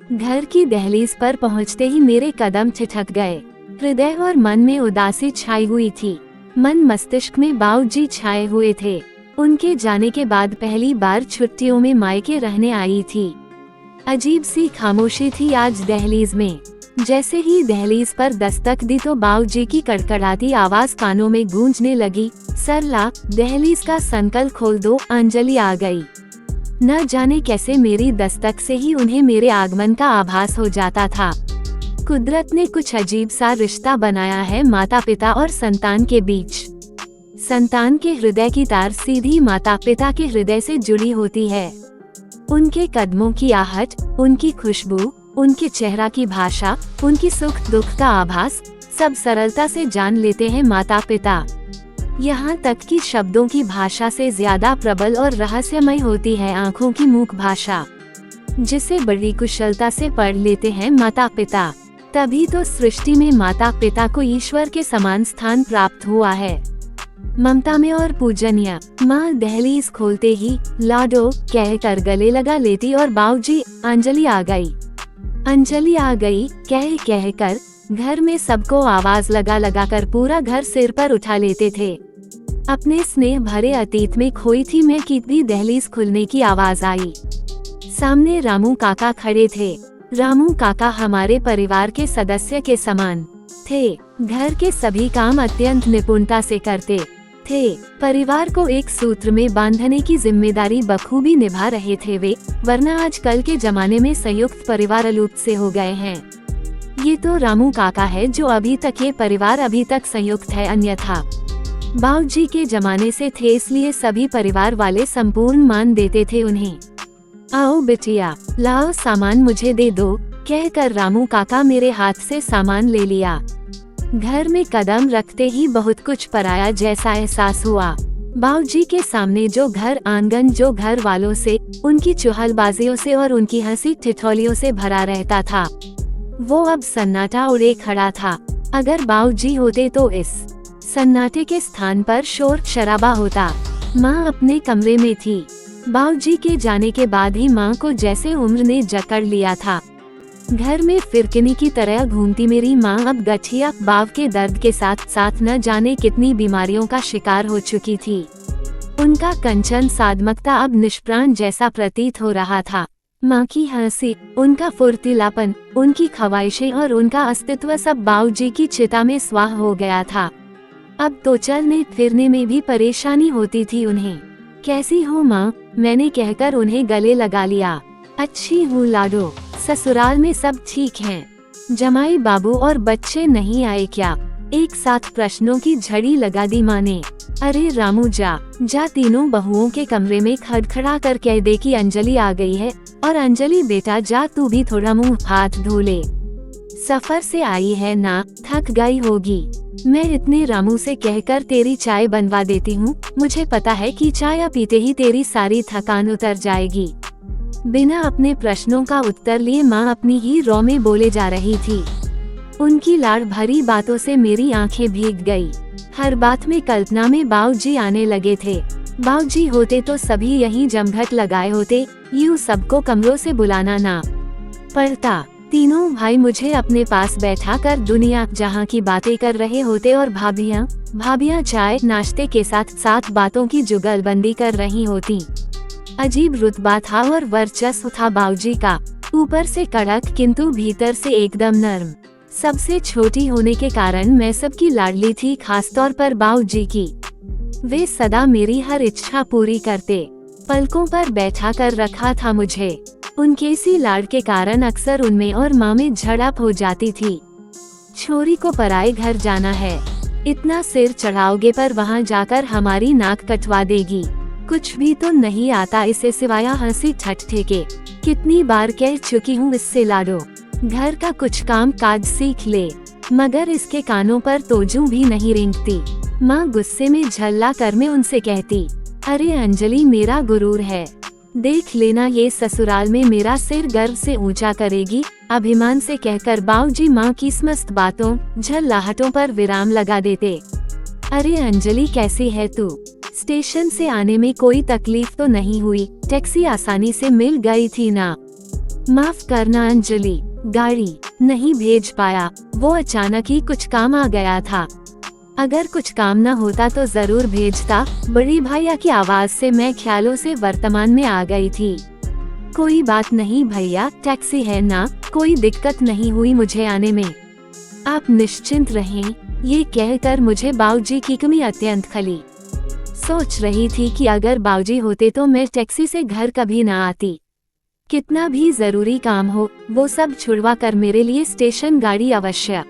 घर की दहलीज पर पहुंचते ही मेरे कदम ठिठक गए। हृदय और मन में उदासी छाई हुई थी। मन मस्तिष्क में बाबूजी छाए हुए थे। उनके जाने के बाद पहली बार छुट्टियों में मायके रहने आई थी। अजीब सी खामोशी थी आज दहलीज में। जैसे ही दहलीज पर दस्तक दी तो बाबूजी की कड़कड़ाती आवाज कानों में गूंजने लगी, सरला, दहलीज का संकल खोल दो। अंजलि आ गई। न जाने कैसे मेरी दस्तक से ही उन्हें मेरे आगमन का आभास हो जाता था। कुदरत ने कुछ अजीब सा रिश्ता बनाया है माता पिता और संतान के बीच। संतान के हृदय की तार सीधी माता पिता के हृदय से जुड़ी होती है। उनके कदमों की आहट, उनकी खुशबू, उनके चेहरा की भाषा, उनकी सुख दुख का आभास, सब सरलता से जान लेते हैं माता पिता। यहाँ तक कि शब्दों की भाषा से ज्यादा प्रबल और रहस्यमय होती है आँखों की मूक भाषा, जिसे बड़ी कुशलता से पढ़ लेते हैं माता पिता। तभी तो सृष्टि में माता पिता को ईश्वर के समान स्थान प्राप्त हुआ है। ममता में और पूजनीय। माँ दहलीज खोलते ही लाडो कहकर गले लगा लेती और बाबूजी, अंजलि आ गई, अंजलि आ गई कह कर घर में सबको आवाज लगा लगा कर पूरा घर सिर पर उठा लेते थे। अपने स्नेह भरे अतीत में खोई थी मैं कि भी दहलीज खुलने की आवाज आई। सामने रामू काका खड़े थे। रामू काका हमारे परिवार के सदस्य के समान थे। घर के सभी काम अत्यंत निपुणता से करते थे। परिवार को एक सूत्र में बांधने की जिम्मेदारी बखूबी निभा रहे थे वे, वरना आजकल के जमाने में संयुक्त परिवार अलुप्त से हो गए हैं। ये तो रामू काका है जो अभी तक ये परिवार अभी तक संयुक्त है, अन्यथा बाबूजी के जमाने से थे, इसलिए सभी परिवार वाले संपूर्ण मान देते थे उन्हें। आओ बिटिया, लाओ सामान मुझे दे दो, कहकर रामू काका मेरे हाथ से सामान ले लिया। घर में कदम रखते ही बहुत कुछ पराया जैसा एहसास हुआ। बाबूजी के सामने जो घर आंगन जो घर वालों से, उनकी चुहलबाजियों से और उनकी हंसी ठिठोलियों से भरा रहता था, वो अब सन्नाटा उड़े खड़ा था। अगर बाबूजी होते तो इस सन्नाटे के स्थान पर शोर शराबा होता। माँ अपने कमरे में थी। बाबूजी के जाने के बाद ही माँ को जैसे उम्र ने जकड़ लिया था। घर में फिरकिनी की तरह घूमती मेरी माँ अब गठिया बाव के दर्द के साथ साथ न जाने कितनी बीमारियों का शिकार हो चुकी थी। उनका कंचन सादमकता अब निष्प्राण जैसा प्रतीत हो रहा था। माँ की हंसी, उनका फुर्तीलापन, उनकी ख्वाहिशें और उनका अस्तित्व सब बाबूजी की चिता में स्वाह हो गया था। अब तो चलने फिरने में भी परेशानी होती थी उन्हें। कैसी हो माँ, मैंने कहकर उन्हें गले लगा लिया। अच्छी हूँ लाडो, ससुराल में सब ठीक हैं। जमाई बाबू और बच्चे नहीं आए क्या? एक साथ प्रश्नों की झड़ी लगा दी माँ ने। अरे रामू जा तीनों बहुओं के कमरे में खड़खड़ा कर कह दे कि अंजलि आ गई है, और अंजलि बेटा जा तू भी थोड़ा मुंह हाथ धो ले, सफर से आई है ना, थक गई होगी। मैं इतने रामू से कहकर तेरी चाय बनवा देती हूँ, मुझे पता है कि चाय पीते ही तेरी सारी थकान उतर जाएगी। बिना अपने प्रश्नों का उत्तर लिए माँ अपनी ही रौ में बोले जा रही थी। उनकी लाड़ भरी बातों से मेरी आंखें भीग गई। हर बात में कल्पना में बाबूजी आने लगे थे। बाबूजी होते तो सभी यहीं जमघट लगाए होते, यूं सबको कमरों से बुलाना ना पड़ता। तीनों भाई मुझे अपने पास बैठा कर दुनिया जहाँ की बातें कर रहे होते और भाभियाँ चाय नाश्ते के साथ साथ बातों की जुगलबंदी कर रही होती। अजीब रुतबा था और वर्चस्व था बाबूजी का, ऊपर से कड़क किंतु भीतर से एकदम नर्म। सबसे छोटी होने के कारण मैं सबकी लाडली थी, खासतौर पर बाबूजी की। वे सदा मेरी हर इच्छा पूरी करते, पलकों पर बैठा कर रखा था मुझे। उनके इसी लाड के कारण अक्सर उनमें और माँ में झड़प हो जाती थी। छोरी को पराए घर जाना है, इतना सिर चढ़ाओगे पर वहाँ जाकर हमारी नाक कटवा देगी। कुछ भी तो नहीं आता इसे सिवाय हंसी ठट्ठे के। कितनी बार कह चुकी हूँ इससे लाडो, घर का कुछ काम काज सीख ले, मगर इसके कानों पर तोजू भी नहीं रेंगती। माँ गुस्से में झल्ला कर में उनसे कहती, अरे अंजलि मेरा गुरूर है, देख लेना ये ससुराल में मेरा सिर गर्व से ऊंचा करेगी। अभिमान से कहकर बाबूजी माँ की समस्त बातों झल्लाहटों पर विराम लगा देते। अरे अंजलि कैसी है तू? स्टेशन से आने में कोई तकलीफ तो नहीं हुई? टैक्सी आसानी से मिल गई थी ना? माफ करना अंजलि, गाड़ी नहीं भेज पाया, वो अचानक ही कुछ काम आ गया था। अगर कुछ काम न होता तो जरूर भेजता। बड़ी भैया की आवाज से मैं ख्यालों से वर्तमान में आ गई थी। कोई बात नहीं भैया, टैक्सी है ना, कोई दिक्कत नहीं हुई मुझे आने में, आप निश्चिंत रहें। ये कहकर मुझे बाऊजी की कमी अत्यंत खली। सोच रही थी कि अगर बाऊजी होते तो मैं टैक्सी से घर कभी ना आती। कितना भी जरूरी काम हो वो सब छुड़वा कर मेरे लिए स्टेशन गाड़ी अवश्य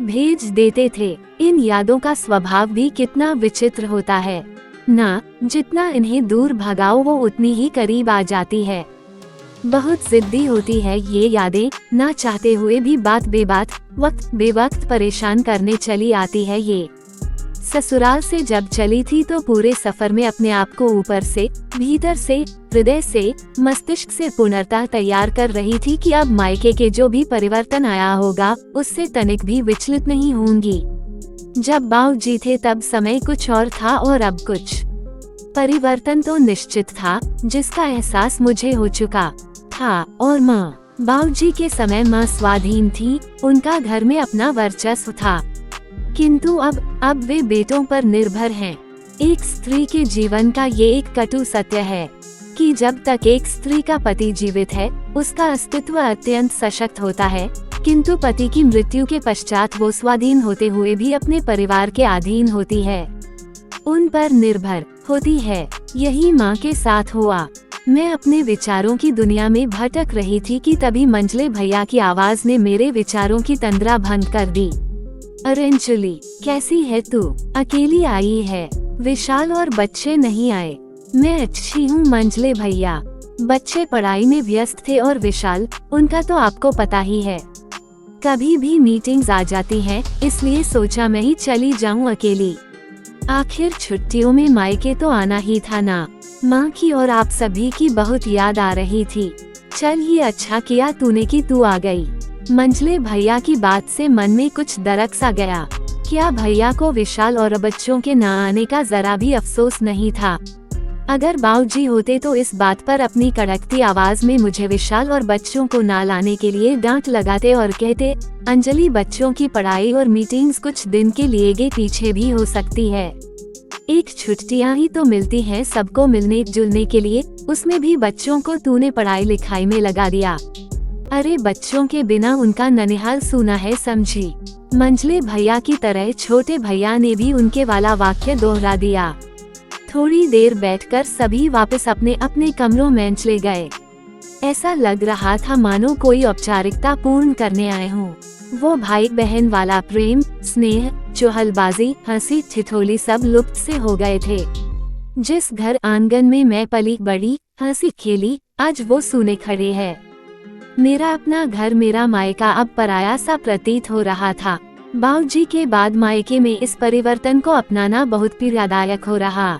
भेज देते थे। इन यादों का स्वभाव भी कितना विचित्र होता है ना, जितना इन्हें दूर भगाओ वो उतनी ही करीब आ जाती है। बहुत जिद्दी होती है ये यादें, ना चाहते हुए भी बात बेबात वक्त बेवक्त परेशान करने चली आती है ये। ससुराल से जब चली थी तो पूरे सफर में अपने आप को ऊपर से, भीतर से, हृदय से, मस्तिष्क से पूर्णतः तैयार कर रही थी कि अब मायके के जो भी परिवर्तन आया होगा उससे तनिक भी विचलित नहीं होंगी। जब बाऊजी थे तब समय कुछ और था और अब कुछ। परिवर्तन तो निश्चित था जिसका एहसास मुझे हो चुका था। और माँ, बाऊजी के समय माँ स्वाधीन थी, उनका घर में अपना वर्चस्व था, किंतु अब वे बेटों पर निर्भर हैं। एक स्त्री के जीवन का ये एक कटु सत्य है कि जब तक एक स्त्री का पति जीवित है उसका अस्तित्व अत्यंत सशक्त होता है, किंतु पति की मृत्यु के पश्चात वो स्वाधीन होते हुए भी अपने परिवार के अधीन होती है, उन पर निर्भर होती है। यही माँ के साथ हुआ। मैं अपने विचारों की दुनिया में भटक रही थी कि तभी मंझले भैया की आवाज ने मेरे विचारों की तंद्रा भंग कर दी। अरे अंजलि, कैसी है तू? अकेली आई है? विशाल और बच्चे नहीं आए? मैं अच्छी हूँ मंझले भैया, बच्चे पढ़ाई में व्यस्त थे और विशाल, उनका तो आपको पता ही है, कभी भी मीटिंग्स आ जाती हैं, इसलिए सोचा मैं ही चली जाऊँ अकेली। आखिर छुट्टियों में मायके तो आना ही था ना। माँ की और आप सभी की बहुत याद आ रही थी। चल ये अच्छा किया तूने कि तू आ गई। मंझले भैया की बात से मन में कुछ दरक सा गया। क्या भैया को विशाल और बच्चों के न आने का जरा भी अफसोस नहीं था? अगर बाऊजी होते तो इस बात पर अपनी कड़कती आवाज में मुझे विशाल और बच्चों को ना लाने के लिए डांट लगाते और कहते, अंजलि बच्चों की पढ़ाई और मीटिंग्स कुछ दिन के लिए गे पीछे भी हो सकती है, एक छुट्टियां ही तो मिलती हैं सबको मिलने जुलने के लिए, उसमें भी बच्चों को तूने पढ़ाई लिखाई में लगा दिया। अरे बच्चों के बिना उनका ननिहाल सूना है समझी। मंझले भैया की तरह छोटे भैया ने भी उनके वाला वाक्य दोहरा दिया। थोड़ी देर बैठकर सभी वापस अपने अपने कमरों में चले गए। ऐसा लग रहा था मानो कोई औपचारिकता पूर्ण करने आए हों। वो भाई बहन वाला प्रेम, स्नेह, चुहलबाजी, हंसी ठिठोली सब लुप्त से हो गए थे। जिस घर आंगन में मैं पली बड़ी, हंसी खेली, आज वो सूने खड़े है। मेरा अपना घर, मेरा मायका अब पराया सा प्रतीत हो रहा था। बाऊजी के बाद मायके में इस परिवर्तन को अपनाना बहुत पीड़ादायक हो रहा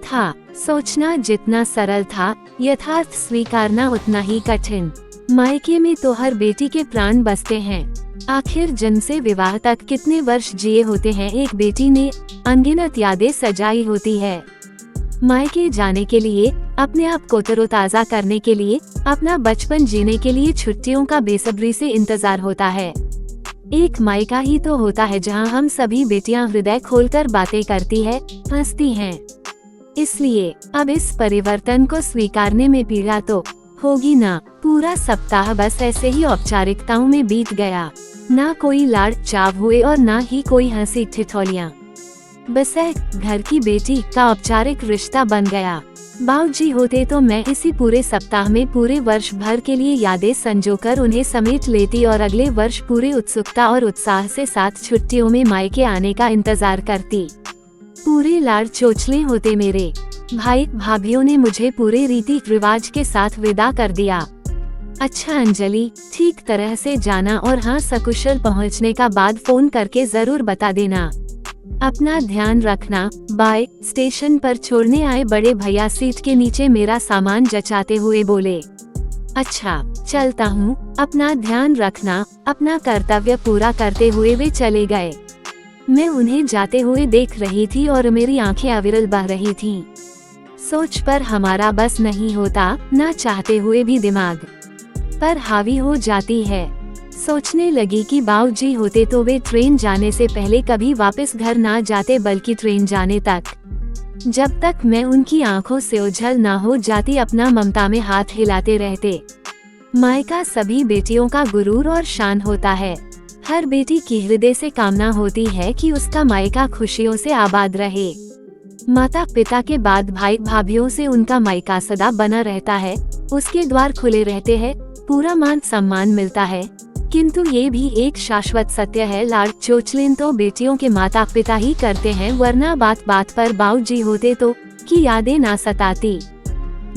था। सोचना जितना सरल था, यथार्थ स्वीकारना उतना ही कठिन। मायके में तो हर बेटी के प्राण बसते हैं। आखिर जन्म से विवाह तक कितने वर्ष जिए होते हैं एक बेटी ने, अनगिनत यादें सजाई होती है। मायके जाने के लिए, अपने आप को तरोताजा करने के लिए, अपना बचपन जीने के लिए छुट्टियों का बेसब्री से इंतजार होता है। एक मायका ही तो होता है जहां हम सभी बेटियां हृदय खोलकर बातें करती है, हंसती हैं। इसलिए अब इस परिवर्तन को स्वीकारने में पीड़ा तो होगी ना। पूरा सप्ताह बस ऐसे ही औपचारिकताओं में बीत गया। ना कोई लाड़ चाव हुए और ना ही कोई हंसी ठिठोलियाँ। बस एक घर की बेटी का औपचारिक रिश्ता बन गया। बाऊजी होते तो मैं इसी पूरे सप्ताह में पूरे वर्ष भर के लिए यादें संजोकर उन्हें समेट लेती और अगले वर्ष पूरी उत्सुकता और उत्साह से साथ छुट्टियों में मायके आने का इंतजार करती। पूरे लाड़ चोचले होते मेरे भाई भाभीओं ने मुझे पूरे रीति रिवाज के साथ विदा कर दिया। अच्छा अंजलि, ठीक तरह से जाना और हाँ सकुशल पहुँचने का बाद फोन करके जरूर बता देना। अपना ध्यान रखना, बाय। स्टेशन पर छोड़ने आए बड़े भैया सीट के नीचे मेरा सामान जचाते हुए बोले, अच्छा चलता हूँ, अपना ध्यान रखना। अपना कर्तव्य पूरा करते हुए वे चले गए। मैं उन्हें जाते हुए देख रही थी और मेरी आंखें अविरल बह रही थीं। सोच पर हमारा बस नहीं होता, ना चाहते हुए भी दिमाग। पर हावी हो जाती है। सोचने लगी कि बाबूजी होते तो वे ट्रेन जाने से पहले कभी वापस घर ना जाते, बल्कि ट्रेन जाने तक जब तक मैं उनकी आंखों से ओझल ना हो जाती अपना ममता में हाथ हिलाते रहते। मायका सभी बेटियों का गुरूर और शान होता है। हर बेटी की हृदय से कामना होती है कि उसका मायका खुशियों से आबाद रहे। माता पिता के बाद भाई भाभीओं से उनका मायका सदा बना रहता है। उसके द्वार खुले रहते हैं, पूरा मान सम्मान मिलता है। किंतु ये भी एक शाश्वत सत्य है, लाड चोचलें तो बेटियों के माता पिता ही करते हैं, वरना बात बात पर बाबूजी होते तो की यादें ना सताती।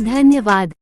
धन्यवाद।